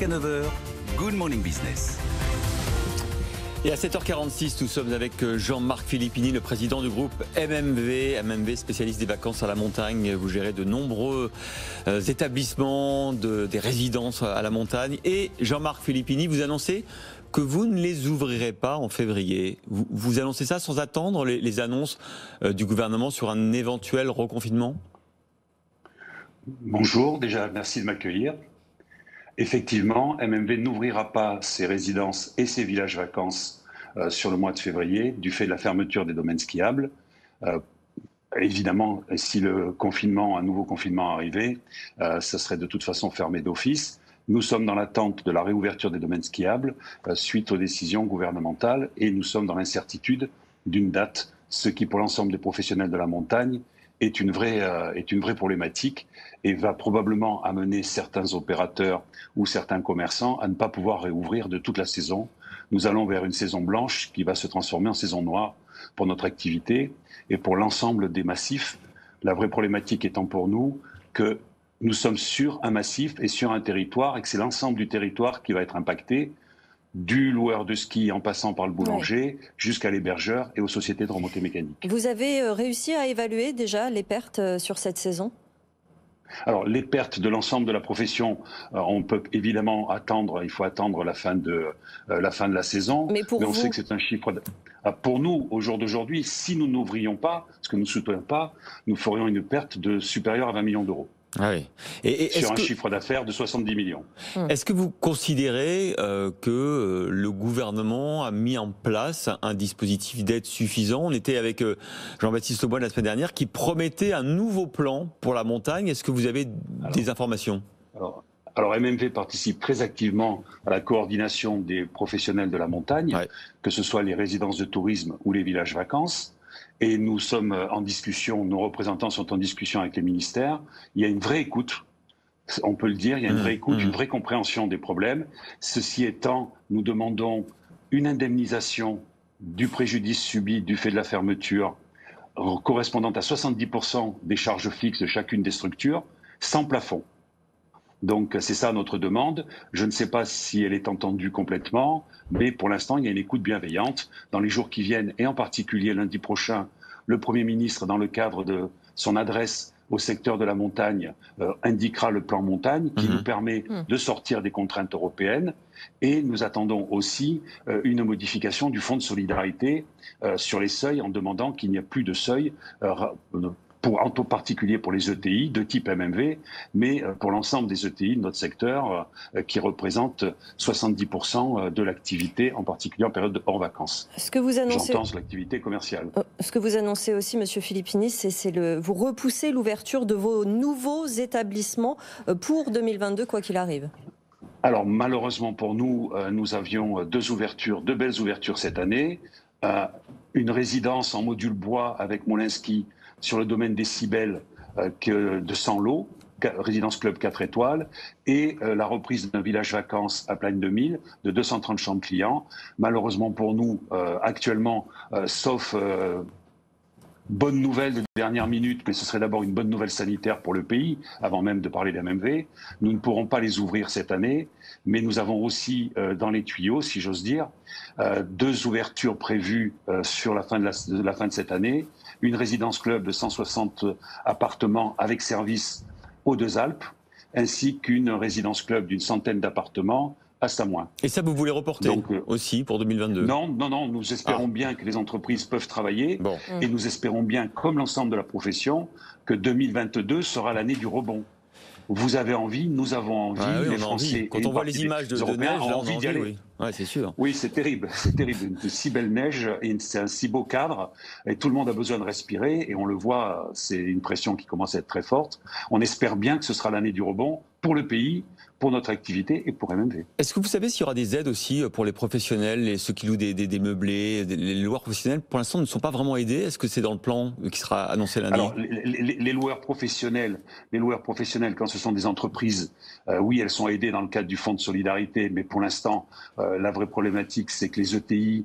Jusqu'à 9h, Good Morning Business. Et à 7h46, nous sommes avec Jean-Marc Filippini, le président du groupe MMV, spécialiste des vacances à la montagne. Vous gérez de nombreux établissements, des résidences à la montagne. Et Jean-Marc Filippini, vous annoncez que vous ne les ouvrirez pas en février. Vous annoncez ça sans attendre les annonces du gouvernement sur un éventuel reconfinement ? Bonjour, déjà merci de m'accueillir. Effectivement, MMV n'ouvrira pas ses résidences et ses villages vacances sur le mois de février du fait de la fermeture des domaines skiables. Évidemment, si un nouveau confinement arrivait, ça serait de toute façon fermé d'office. Nous sommes dans l'attente de la réouverture des domaines skiables suite aux décisions gouvernementales et nous sommes dans l'incertitude d'une date, ce qui pour l'ensemble des professionnels de la montagne est une vraie problématique et va probablement amener certains opérateurs ou certains commerçants à ne pas pouvoir réouvrir de toute la saison. Nous allons vers une saison blanche qui va se transformer en saison noire pour notre activité et pour l'ensemble des massifs. La vraie problématique étant pour nous que nous sommes sur un massif et sur un territoire et que c'est l'ensemble du territoire qui va être impacté, du loueur de ski en passant par le boulanger jusqu'à l'hébergeur et aux sociétés de remontée mécanique. Vous avez réussi à évaluer déjà les pertes sur cette saison ? Alors, les pertes de l'ensemble de la profession, on peut évidemment attendre, il faut attendre la fin de la saison. Mais on sait que c'est un chiffre. Pour nous, au jour d'aujourd'hui, si nous n'ouvrions pas, ce que nous ne souhaitons pas, nous ferions une perte supérieure à 20 millions d'euros. Ah oui. Sur un chiffre d'affaires de 70 millions. Est-ce que vous considérez que le gouvernement a mis en place un dispositif d'aide suffisant ? On était avec Jean-Baptiste Lemoyne la semaine dernière qui promettait un nouveau plan pour la montagne. Est-ce que vous avez des informations ? Alors MMV participe très activement à la coordination des professionnels de la montagne, que ce soit les résidences de tourisme ou les villages vacances. Et nous sommes en discussion, nos représentants sont en discussion avec les ministères. Il y a une vraie écoute, on peut le dire, il y a une vraie écoute, une vraie compréhension des problèmes. Ceci étant, nous demandons une indemnisation du préjudice subi du fait de la fermeture correspondant à 70% des charges fixes de chacune des structures, sans plafond. Donc c'est ça notre demande. Je ne sais pas si elle est entendue complètement, mais pour l'instant il y a une écoute bienveillante. Dans les jours qui viennent, et en particulier lundi prochain, le Premier ministre, dans le cadre de son adresse au secteur de la montagne, indiquera le plan montagne qui nous permet de sortir des contraintes européennes. Et nous attendons aussi une modification du fonds de solidarité sur les seuils en demandant qu'il n'y ait plus de seuil en particulier pour les ETI de type MMV, mais pour l'ensemble des ETI de notre secteur qui représentent 70% de l'activité, en particulier en période de hors vacances. J'entends l'activité commerciale. Ce que vous annoncez aussi, Monsieur Filippini, vous repoussez l'ouverture de vos nouveaux établissements pour 2022, quoi qu'il arrive. Alors malheureusement pour nous, nous avions deux belles ouvertures cette année. Une résidence en module bois avec Molinski sur le domaine des Cybèles de Sanlot, résidence club 4 étoiles, et la reprise d'un village vacances à Plagne 2000 de 230 chambres clients. Malheureusement pour nous, actuellement, sauf bonne nouvelle de dernière minute, mais ce serait d'abord une bonne nouvelle sanitaire pour le pays, avant même de parler d'MMV, nous ne pourrons pas les ouvrir cette année, mais nous avons aussi dans les tuyaux, si j'ose dire, deux ouvertures prévues sur la fin de cette année. Une résidence club de 160 appartements avec service aux Deux Alpes, ainsi qu'une résidence club d'une centaine d'appartements à Samoin. Et ça, vous voulez reporter aussi pour 2022 ? Non, nous espérons bien que les entreprises peuvent travailler et nous espérons bien, comme l'ensemble de la profession, que 2022 sera l'année du rebond. Vous avez envie, nous avons envie, les Français. Quand on voit les images de neige, ont envie d'y aller. Oui. Ouais, c'est sûr. Oui, c'est terrible. Une si belle neige et c'est un si beau cadre et tout le monde a besoin de respirer et on le voit, c'est une pression qui commence à être très forte. On espère bien que ce sera l'année du rebond pour le pays, pour notre activité et pour MMV. Est-ce que vous savez s'il y aura des aides aussi pour les professionnels, ceux qui louent des meublés, les loueurs professionnels pour l'instant ne sont pas vraiment aidés? Est-ce que c'est dans le plan qui sera annoncé lundi? Alors, les loueurs professionnels, quand ce sont des entreprises, oui, elles sont aidées dans le cadre du fonds de solidarité, mais pour l'instant, la vraie problématique, c'est que les ETI,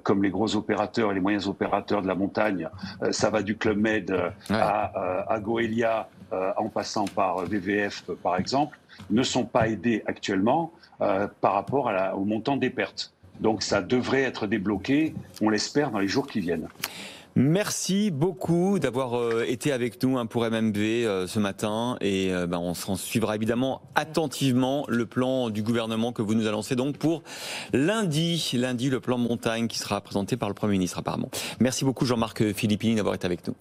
comme les gros opérateurs et les moyens opérateurs de la montagne, ça va du Club Med à Goelia, en passant par VVF par exemple, ne sont pas aidés actuellement par rapport au montant des pertes. Donc ça devrait être débloqué, on l'espère, dans les jours qui viennent. Merci beaucoup d'avoir été avec nous pour MMV ce matin et on s'en suivra évidemment attentivement le plan du gouvernement que vous nous annoncez donc pour lundi, le plan montagne qui sera présenté par le Premier ministre apparemment. Merci beaucoup Jean-Marc Filippini d'avoir été avec nous.